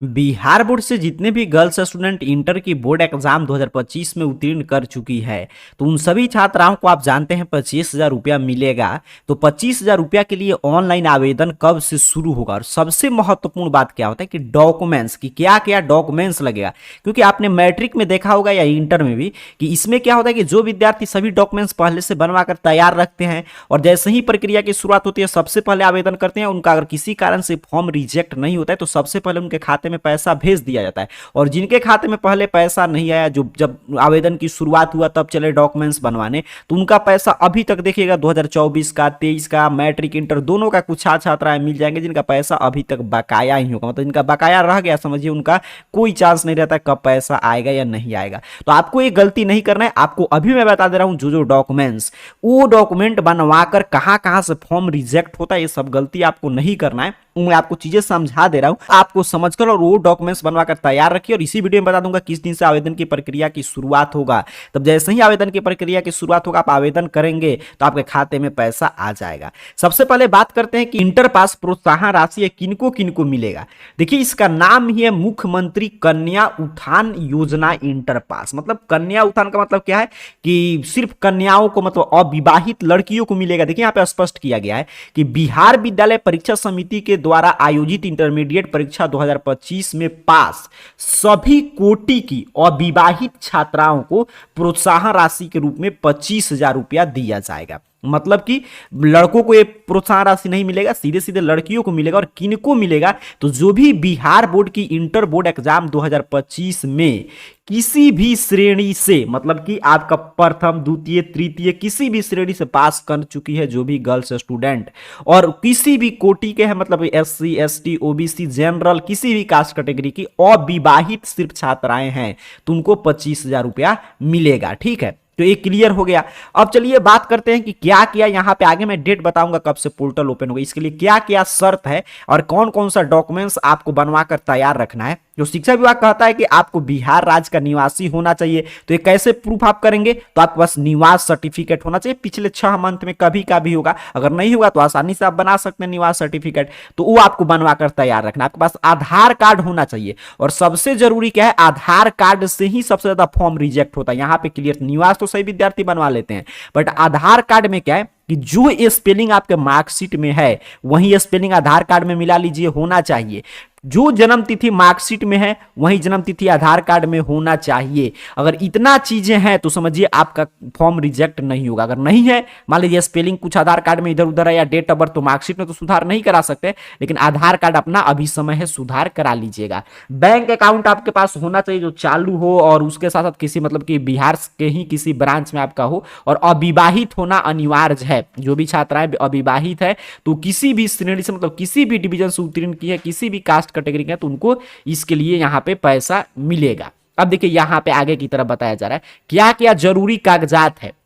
Bihar board से जितने भी गर्ल्स स्टूडेंट इंटर की बोर्ड एग्जाम 2025 में उत्तीर्ण कर चुकी है, तो उन सभी छात्राओं को आप जानते हैं 25,000 रुपया मिलेगा। तो 25,000 रुपया के लिए ऑनलाइन आवेदन कब से शुरू होगा, और सबसे महत्वपूर्ण बात क्या होता है कि डॉक्यूमेंट्स की क्या क्या डॉक्यूमेंट्स लगेगा। क्योंकि आपने मैट्रिक में देखा होगा या इंटर में भी कि इसमें क्या होता है कि जो विद्यार्थी सभी डॉक्यूमेंट्स पहले से बनवा कर तैयार रखते हैं और जैसे ही प्रक्रिया की शुरुआत होती है सबसे पहले आवेदन करते हैं, उनका अगर किसी कारण से फॉर्म रिजेक्ट नहीं होता है तो सबसे पहले उनके खाते में पैसा भेज दिया जाता है। और जिनके खाते में पहले पैसा नहीं आया, जो जब आवेदन की शुरुआत हुआ तब चले डॉक्यूमेंट्स बनवाने, तो उनका पैसा अभी तक देखिएगा 2024 का, 23 का, मैट्रिक इंटर दोनों का कुछ छात्राएं मिल जाएंगे जिनका पैसा अभी तक बकाया ही होगा। मतलब जिनका बकाया रह गया, समझिए उनका कोई चांस नहीं रहता कब पैसा आएगा या नहीं आएगा। तो आपको ये गलती नहीं करना है। आपको अभी मैं बता दे रहा हूं जो जो डॉक्यूमेंट्स, वो डॉक्यूमेंट बनवाकर कहां कहां से फॉर्म रिजेक्ट होता है, ये सब गलती आपको नहीं करना है। मैं आपको चीजें समझा दे रहा हूं, आपको समझकर और वो डॉक्यूमेंट्स बनवाकर तैयार रखिए। और इसी वीडियो में बता दूंगा किस दिन से आवेदन की प्रक्रिया की शुरुआत होगा। तब जैसे ही आवेदन की प्रक्रिया की शुरुआत होगा, आप आवेदन करेंगे तो आपके खाते में पैसा आ जाएगा। सबसे पहले बात करते हैं कि इंटर पास प्रोत्साहन राशि किनको किनको मिलेगा। देखिए, इसका नाम ही है मुख्यमंत्री कन्या उत्थान योजना इंटर पास। मतलब कन्या उत्थान का मतलब क्या है कि सिर्फ कन्याओं को, मतलब अविवाहित लड़कियों को मिलेगा। देखिए यहां पे स्पष्ट किया गया है कि बिहार विद्यालय परीक्षा समिति के द्वारा आयोजित इंटरमीडिएट परीक्षा 2025 में पास सभी कोटि की अविवाहित छात्राओं को प्रोत्साहन राशि के रूप में 25,000 रुपया दिया जाएगा। मतलब कि लड़कों को ये प्रोत्साहन राशि नहीं मिलेगा, सीधे सीधे लड़कियों को मिलेगा। और किनको मिलेगा, तो जो भी बिहार बोर्ड की इंटर बोर्ड एग्जाम 2025 में किसी भी श्रेणी से, मतलब कि आपका प्रथम द्वितीय तृतीय किसी भी श्रेणी से पास कर चुकी है जो भी गर्ल्स स्टूडेंट, और किसी भी कोटि के है, मतलब SC ST OBC जनरल किसी भी कास्ट कैटेगरी की अविवाहित सिर्फ छात्राएं हैं, तो उनको 25,000 रुपया मिलेगा। ठीक है, तो ये क्लियर हो गया। अब चलिए बात करते हैं कि क्या क्या यहाँ पे, आगे मैं डेट बताऊंगा कब से पोर्टल ओपन होगा, इसके लिए क्या क्या शर्त है और कौन कौन सा डॉक्यूमेंट्स आपको बनवा कर तैयार रखना है। जो शिक्षा विभाग कहता है कि आपको बिहार राज्य का निवासी होना चाहिए, तो ये कैसे प्रूफ आप करेंगे, तो आपके पास निवास सर्टिफिकेट होना चाहिए। पिछले 6 मंथ में कभी का भी होगा, अगर नहीं होगा तो आसानी से आप बना सकते हैं निवास सर्टिफिकेट, तो वो आपको बनवा कर तैयार रखना। आपके पास आधार कार्ड होना चाहिए, और सबसे जरूरी क्या है, आधार कार्ड से ही सबसे ज्यादा फॉर्म रिजेक्ट होता है। यहाँ पे क्लियर, निवास तो सही विद्यार्थी बनवा लेते हैं, बट आधार कार्ड में क्या है कि जो स्पेलिंग आपके मार्कशीट में है वही स्पेलिंग आधार कार्ड में मिला लीजिए, होना चाहिए। जो जन्म तिथि मार्कशीट में है वही जन्म तिथि आधार कार्ड में होना चाहिए। अगर इतना चीजें हैं तो समझिए आपका फॉर्म रिजेक्ट नहीं होगा। अगर नहीं है, मान लीजिए स्पेलिंग कुछ आधार कार्ड में इधर उधर है या डेट ऑफ बर्थ, तो मार्कशीट में तो सुधार नहीं करा सकते, लेकिन आधार कार्ड अपना अभी समय है, सुधार करा लीजिएगा। बैंक अकाउंट आपके पास होना चाहिए जो चालू हो, और उसके साथ साथ किसी, मतलब कि बिहार के ही किसी ब्रांच में आपका हो, और अविवाहित होना अनिवार्य है। जो भी छात्राएं अविवाहित है तो किसी भी श्रेणी से, मतलब किसी भी डिवीजन से उत्तीर्ण की है, किसी भी कास्ट कैटेगरी का, तो उनको इसके लिए यहां पे पैसा मिलेगा। अब देखिए यहां पे आगे की तरफ बताया जा रहा है क्या क्या जरूरी कागजात है।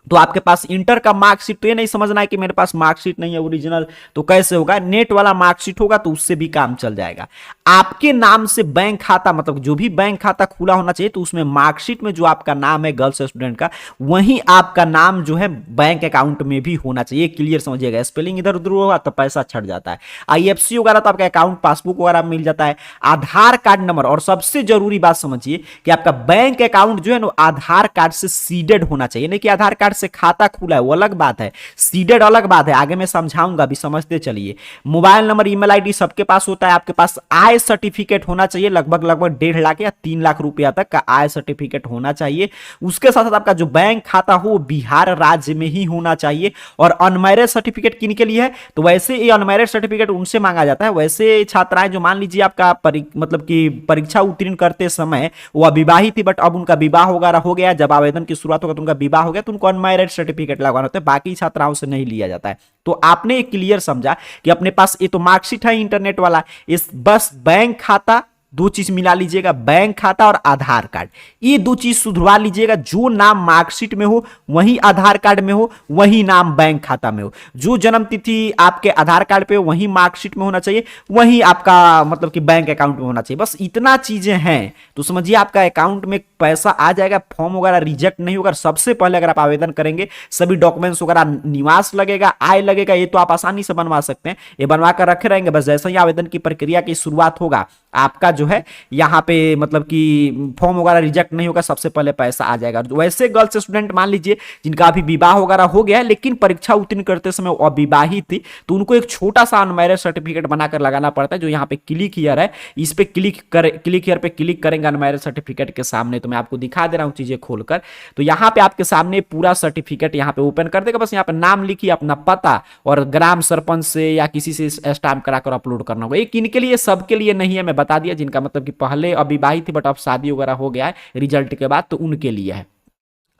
तो आपके पास इंटर का मार्कशीट, तो ये नहीं समझना है कि मेरे पास मार्कशीट नहीं है ओरिजिनल, तो कैसे होगा, नेट वाला मार्कशीट होगा तो उससे भी काम चल जाएगा। आपके नाम से बैंक खाता, मतलब जो भी बैंक खाता खुला होना चाहिए, तो उसमें मार्कशीट में जो आपका नाम है गर्ल्स स्टूडेंट का, वहीं आपका नाम जो है बैंक अकाउंट में भी होना चाहिए। क्लियर समझिएगा, स्पेलिंग इधर उधर होगा तो पैसा छट जाता है। IFC वगैरह तो आपका अकाउंट पासबुक वगैरह मिल जाता है। आधार कार्ड नंबर, और सबसे जरूरी बात समझिए कि आपका बैंक अकाउंट जो है ना आधार कार्ड से सीडेड होना चाहिए। नहीं कि आधार कार्ड से खाता खुला है वो अलग बात है, सीडेड अलग बात है, आगे मैं समझाऊंगा, अभी समझते चलिए। मोबाइल नंबर, ईमेल आईडी सबके पास होता है। आपके पास आय सर्टिफिकेट होना चाहिए, लगभग 1.5 लाख या 3 लाख रुपया तक का आय सर्टिफिकेट होना चाहिए। उसके साथ साथ आपका जो बैंक खाता हो बिहार राज्य में ही होना चाहिए। और अनमैरिड सर्टिफिकेट किन के लिए है, तो वैसे ये अनमैरिड सर्टिफिकेट उनसे मांगा जाता है। वैसे छात्राएं जो मान लीजिए आपका मतलब कि परीक्षा उत्तीर्ण करते समय वो अविवाहित थी, बट अब उनका विवाह वगैरह हो गया, जब आवेदन की शुरुआत होगा तो उनका विवाह हो गया, तो उनको अनमैरिड सर्टिफिकेट लगवाना होता है, बाकी छात्राओं से नहीं लिया जाता है। तो आपने एक क्लियर समझा कि अपने पास ये तो मार्कशीट है इंटरनेट वाला, इस बस बैंक खाता, 2 चीज मिला लीजिएगा, बैंक खाता और आधार कार्ड, ये 2 चीज सुधरवा लीजिएगा। जो नाम मार्कशीट में हो वही आधार कार्ड में हो, वही नाम बैंक खाता में हो। जो जन्म तिथि आपके आधार कार्ड पे हो वही मार्कशीट में होना चाहिए, वही आपका मतलब कि बैंक अकाउंट में होना चाहिए। बस इतना चीजें हैं तो समझिए आपका अकाउंट में पैसा आ जाएगा, फॉर्म वगैरह रिजेक्ट नहीं होगा। सबसे पहले अगर आप आवेदन करेंगे सभी डॉक्यूमेंट्स वगैरह, निवास लगेगा, आय लगेगा, ये तो आप आसानी से बनवा सकते हैं, ये बनवा कर रखे रहेंगे। बस जैसे ही आवेदन की प्रक्रिया की शुरुआत होगा आपका जो है यहाँ पे मतलब कि फॉर्म वगैरह रिजेक्ट नहीं होगा, सबसे पहले पैसा आ जाएगा। वैसे गर्ल्स स्टूडेंट मान लीजिए जिनका अभी विवाह वगैरह हो गया है लेकिन परीक्षा उत्तीर्ण करते समय अविवाहित थी, तो उनको एक छोटा सा अनमैरिड सर्टिफिकेट बनाकर लगाना पड़ता है, जो यहाँ पे क्लिक हियर है, इस पे क्लिक हियर पे क्लिक करेंगे अनमैरिड सर्टिफिकेट के सामने। तो मैं आपको दिखा दे रहा हूँ चीजें खोलकर। तो यहाँ पे आपके सामने पूरा सर्टिफिकेट यहाँ पे ओपन कर देगा। बस यहाँ पे नाम लिखिए, अपना पता और ग्राम सरपंच से या किसी से स्टैम्प कराकर अपलोड करना होगा। ये किनके लिए, सबके लिए नहीं है, मैं बता दिया, जिनका मतलब कि पहले अविवाहित थी बट अब शादी वगैरह हो गया है रिजल्ट के बाद, तो उनके लिए है।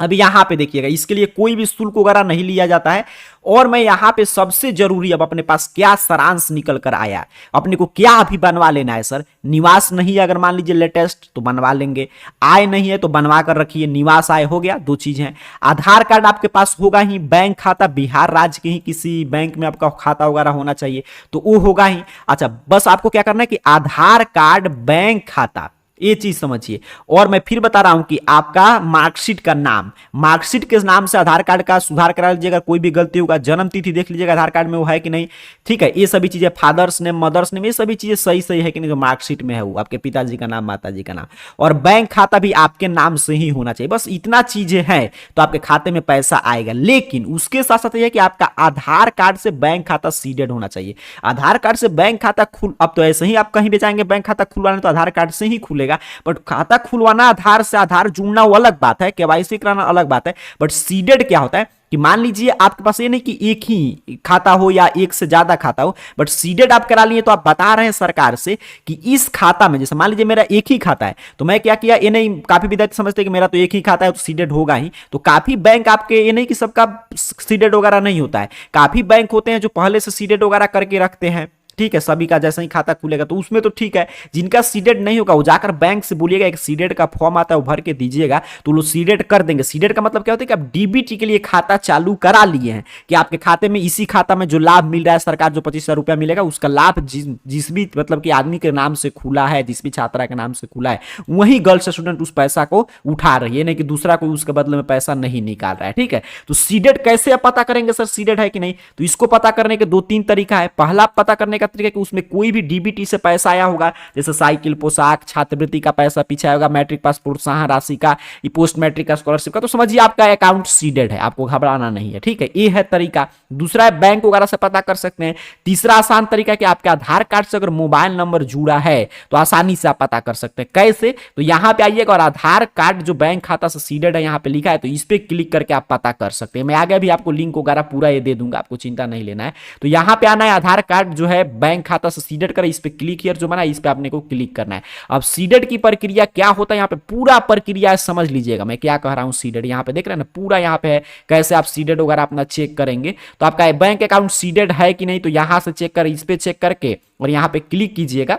अभी यहां पे देखिएगा, इसके लिए कोई भी शुल्क वगैरह नहीं लिया जाता है। और मैं यहां पे सबसे जरूरी, अब अपने पास क्या सारांश निकल कर आया, अपने को क्या अभी बनवा लेना है सर। निवास नहीं है अगर मान लीजिए लेटेस्ट, तो बनवा लेंगे। आय नहीं है तो बनवा कर रखिए, निवास आय हो गया, दो चीज है। आधार कार्ड आपके पास होगा ही, बैंक खाता बिहार राज्य के ही किसी बैंक में आपका खाता वगैरह होना चाहिए, तो वो होगा ही। अच्छा, बस आपको क्या करना है कि आधार कार्ड, बैंक खाता, ये चीज समझिए। और मैं फिर बता रहा हूं कि आपका मार्कशीट का नाम, मार्कशीट के नाम से आधार कार्ड का सुधार करा लीजिएगा, कोई भी गलती होगा। जन्म तिथि देख लीजिएगा आधार कार्ड में वो है कि नहीं, ठीक है। ये सभी चीजें, फादर्स नेम, मदर्स नेम, ये सभी चीजें सही है कि नहीं, जो मार्कशीट में है वो आपके पिताजी का नाम, माताजी का नाम। और बैंक खाता भी आपके नाम से ही होना चाहिए। बस इतना चीजें हैं तो आपके खाते में पैसा आएगा। लेकिन उसके साथ साथ यह है कि आपका आधार कार्ड से बैंक खाता सीडेड होना चाहिए। आधार कार्ड से बैंक खाता अब तो ऐसे ही आप कहीं भी जाएंगे बैंक खाता खुलवाने तो आधार कार्ड से ही खुलेगा, बट खाता खुलवाना आधार से, आधार जुड़ना वो अलग बात है, केवाईसी कराना अलग बात है। बट सीडेड क्या होता है कि मान लीजिए आपके पास ये नहीं कि एक ही खाता हो या एक से ज्यादा खाता हो, बट सीडेड आप करा लिए तो आप बता रहे हैं सरकार से कि इस खाता में, जैसे मान लीजिए मेरा एक ही खाता है तो मैं क्या किया, ये नहीं, काफी विद्यार्थी समझते हैं कि मेरा तो एक ही खाता है तो सीडेड होगा ही। तो काफी बैंक आपके, ये नहीं कि सबका सीडेड वगैरह नहीं होता है, काफी बैंक होते हैं जो पहले से सीडेड वगैरह करके रखते हैं, ठीक है। सभी का जैसा ही खाता खुलेगा तो उसमें तो ठीक है। जिनका सीडेड नहीं होगा वो जाकर बैंक से बोलिएगा, एक सीडेड का फॉर्म आता है वो भर के दीजिएगा, तो लोग सीडेड कर देंगे। सीडेड का मतलब क्या होता है कि आप डीबीटी के लिए खाता चालू करा लिए हैं, कि आपके खाते में, इसी खाता में जो लाभ मिल रहा है सरकार, जो 25,000 रुपया मिलेगा, उसका लाभ जिस भी मतलब कि आदमी के नाम से खुला है, जिस भी छात्रा के नाम से खुला है, वही गर्ल्स स्टूडेंट उस पैसा को उठा रही है, नहीं कि दूसरा कोई उसके बदले में पैसा नहीं निकाल रहा है, ठीक है। तो सीडेड कैसे आप पता करेंगे सर सीडेड है कि नहीं, तो इसको पता करने के 2-3 तरीका है। पहला पता करने का तरीका कि उसमें कोई भी डीबीटी से पैसा आया होगा, जैसे साइकिल, पोशाक, छात्रवृत्ति का पैसा पीछे आएगा, मैट्रिक पास प्रोत्साहन राशि का, पोस्ट मैट्रिक का, स्कॉलरशिप का, तो समझिए आपका अकाउंट सीडेड है, आपको घबराना नहीं है, ठीक है। ये है तरीका। दूसरा है बैंक वगैरह से पता कर सकते हैं। तीसरा आसान तरीका कि आपके आधार कार्ड से अगर मोबाइल नंबर जुड़ा है तो आसानी से आप पता कर सकते हैं। कैसे, तो यहां पे आइएगा और आधार कार्ड जो बैंक खाता से सीडेड है यहां पे लिखा है, तो इस पे क्लिक करके आप पता कर सकते हैं। मैं आगे भी आपको लिंक वगैरह पूरा ये दे दूंगा, आपको चिंता नहीं लेना है। तो यहां पे आना है, आधार कार्ड जो है बैंक खाता से सीडेड कर, इस पे क्लिक हियर जो बना है इस पे आपने को क्लिक करना है। अब सीडेड की प्रक्रिया क्या होता है, यहाँ पे पूरा प्रक्रिया समझ लीजिएगा मैं क्या कह रहा हूं। सीडेड यहाँ पे देख रहे हैं ना, पूरा यहाँ पे है कैसे आप सीडेड वगैरह अपना चेक करेंगे। तो आपका बैंक अकाउंट सीडेड है कि नहीं, तो यहां से चेक कर, इस पे चेक करके और यहाँ पे क्लिक कीजिएगा।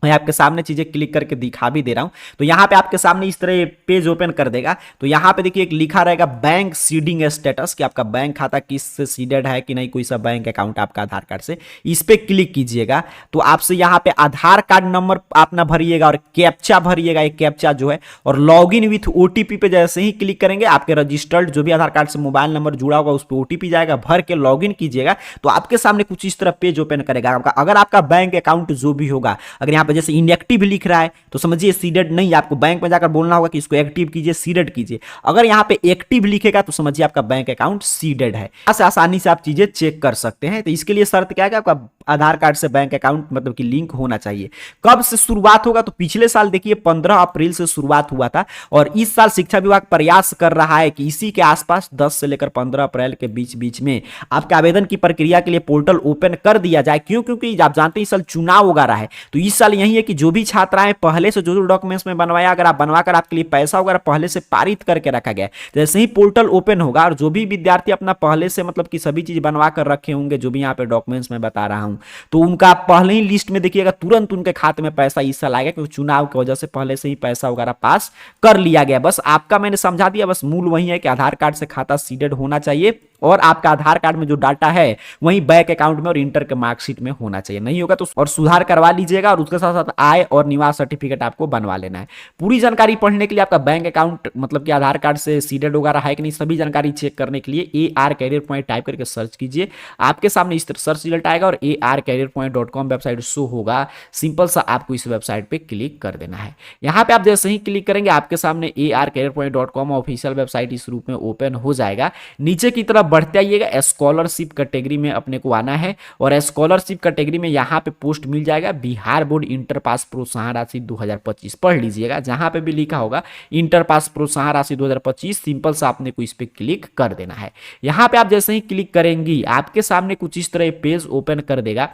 मैं आपके सामने चीजें क्लिक करके दिखा भी दे रहा हूं। तो यहां पे आपके सामने इस तरह पेज ओपन कर देगा। तो यहां पे देखिए एक लिखा रहेगा बैंक सीडिंग स्टेटस, कि आपका बैंक खाता किस से सीडेड है कि नहीं, कोई सा बैंक अकाउंट आपका आधार कार्ड से, इस पे क्लिक कीजिएगा। तो आपसे यहां पे आधार कार्ड नंबर अपना भरिएगा और कैप्चा भरिएगा, एक कैप्चा जो है, और लॉग इन विथ ओटीपी पे जैसे ही क्लिक करेंगे आपके रजिस्टर्ड जो भी आधार कार्ड से मोबाइल नंबर जुड़ा होगा उस पर ओटीपी जाएगा, भर के लॉग इन कीजिएगा। तो आपके सामने कुछ इस तरह पेज ओपन करेगा आपका। अगर आपका बैंक अकाउंट जो भी होगा, अगर यहाँ पे जैसे इनएक्टिव लिख रहा है तो समझिए सीडेड नहीं, आपको बैंक में जाकर बोलना होगा कि इसको एक्टिव कीजिए, सीडेड कीजिए। अगर यहाँ पे एक्टिव लिखेगा तो समझिए आपका बैंक अकाउंट सीडेड है। ऐसे आसानी से आप चीजें चेक कर सकते हैं। तो इसके लिए शर्त क्या है कि आपका आधार कार्ड से बैंक अकाउंट मतलब कि लिंक होना चाहिए। कब से शुरुआत होगा, तो पिछले साल देखिए 15 अप्रैल से शुरुआत हुआ था, और इस साल शिक्षा विभाग प्रयास कर रहा है कि इसी के आसपास 10 से लेकर 15 अप्रैल के बीच में आपके आवेदन की प्रक्रिया के लिए पोर्टल ओपन कर दिया जाए। क्यों, क्योंकि आप जानते हैं इस साल चुनाव वगैरह है। तो इस साल यही है कि जो भी छात्राएं पहले से जो डॉक्यूमेंट्स में बनवाया, अगर आप बनवाकर आपके लिए पैसा वगैरह पहले से पारित करके रखा गया, जैसे ही पोर्टल ओपन होगा और जो भी विद्यार्थी अपना पहले से मतलब कि सभी चीज बनवा कर रखे होंगे, जो भी यहाँ पे डॉक्यूमेंट्स में बता रहा हूं, तो उनका पहले ही लिस्ट में देखिएगा तुरंत उनके खाते में पैसा इस साल आएगा, क्योंकि चुनाव की वजह से पहले से ही पैसा वगैरह पास कर लिया गया। बस आपका मैंने समझा दिया, बस मूल वही है कि आधार कार्ड से खाता सीडेड होना चाहिए और आपका आधार कार्ड में जो डाटा है वही बैंक अकाउंट में और इंटर के मार्कशीट में होना चाहिए। नहीं होगा तो और सुधार करवा लीजिएगा। और उसके साथ साथ साथ आय और निवास सर्टिफिकेट आपको बनवा लेना है। पूरी जानकारी पढ़ने के लिए आपका बैंक अकाउंट मतलब कि आधार कार्ड से सीडेड वगैरह है कि नहीं, सभी जानकारी चेक करने के लिए AR कैरियर पॉइंट टाइप करके सर्च कीजिए। आपके सामने इस तरह सर्च रिजल्ट आएगा और arcareerpoint.com वेबसाइट शो होगा। सिंपल सा आपको इस वेबसाइट पे क्लिक कर देना है। यहाँ पे आप जैसे ही क्लिक करेंगे आपके सामने arcareerpoint.com ऑफिशियल वेबसाइट इस रूप में ओपन हो जाएगा। नीचे की तरफ बढ़ते आइएगा, स्कॉलरशिप कैटेगरी में अपने को आना है और स्कॉलरशिप कैटेगरी में यहाँ पे पोस्ट मिल जाएगा बिहार बोर्ड इंटर पास प्रोत्साहन राशि 2025, पढ़ लीजिएगा। जहाँ पे भी लिखा होगा इंटर पास प्रोत्साहन राशि 2025, सिंपल सा आपने को इस पे क्लिक कर देना है। यहाँ पे आप जैसे ही क्लिक करेंगी आपके सामने कुछ इस तरह पेज ओपन कर देगा।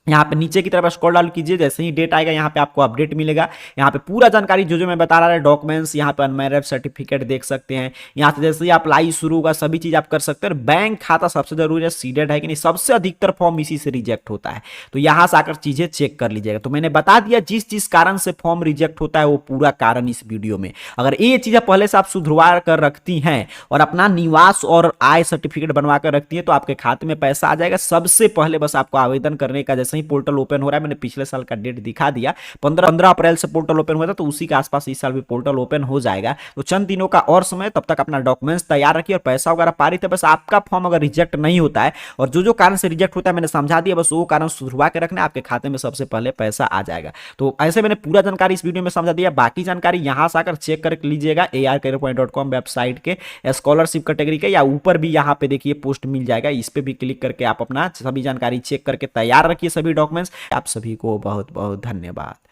यहाँ पे नीचे की तरफ स्क्रॉल डाउन कीजिए, जैसे ही डेट आएगा यहाँ पे आपको अपडेट मिलेगा। यहाँ पे पूरा जानकारी जो जो मैं बता रहा है, डॉक्यूमेंट्स, यहाँ पे अनमैरिड सर्टिफिकेट देख सकते हैं। यहाँ से जैसे ही अप्लाई शुरू होगा सभी चीज आप कर सकते हैं। बैंक खाता सबसे जरूरी है, सीडेड है कि नहीं, सबसे अधिकतर फॉर्म इसी से रिजेक्ट होता है, तो यहाँ से आकर चीजें चेक कर लीजिएगा। तो मैंने बता दिया जिस जिस कारण से फॉर्म रिजेक्ट होता है वो पूरा कारण इस वीडियो में। अगर ये चीजें पहले से आप सुधरवा कर रखती हैं और अपना निवास और आय सर्टिफिकेट बनवा कर रखती है तो आपके खाते में पैसा आ जाएगा। सबसे पहले बस आपको आवेदन करने का, जैसे ही पोर्टल ओपन हो रहा है, मैंने पिछले साल का डेट दिखा दिया, 15 अप्रैल से पोर्टल ओपन हुआ था, तो उसी के आसपास इस साल भी पोर्टल ओपन हो जाएगा। तो चंद दिनों का और समय, तब तक अपना डॉक्यूमेंट्स तैयार रखिए और पैसा वगैरह पारित है। बस आपका फॉर्म अगर रिजेक्ट नहीं होता है और जो जो कारण से रिजेक्ट होता है मैंने समझा दिया, बस वो कारण सुधरवा के रखना, आपके खाते में सबसे पहले पैसा आ जाएगा। तो ऐसे मैंने पूरा जानकारी इस वीडियो में समझा दिया। बाकी जानकारी यहां से आकर चेक कर लीजिएगा arcareerpoint.com वेबसाइट के स्कॉलरशिप कैटेगरी के, या ऊपर भी यहाँ पे देखिए पोस्ट मिल जाएगा, इस पे भी क्लिक करके आप अपना सभी जानकारी चेक करके तैयार रखिए सभी डॉक्यूमेंट्स। आप सभी को बहुत बहुत धन्यवाद।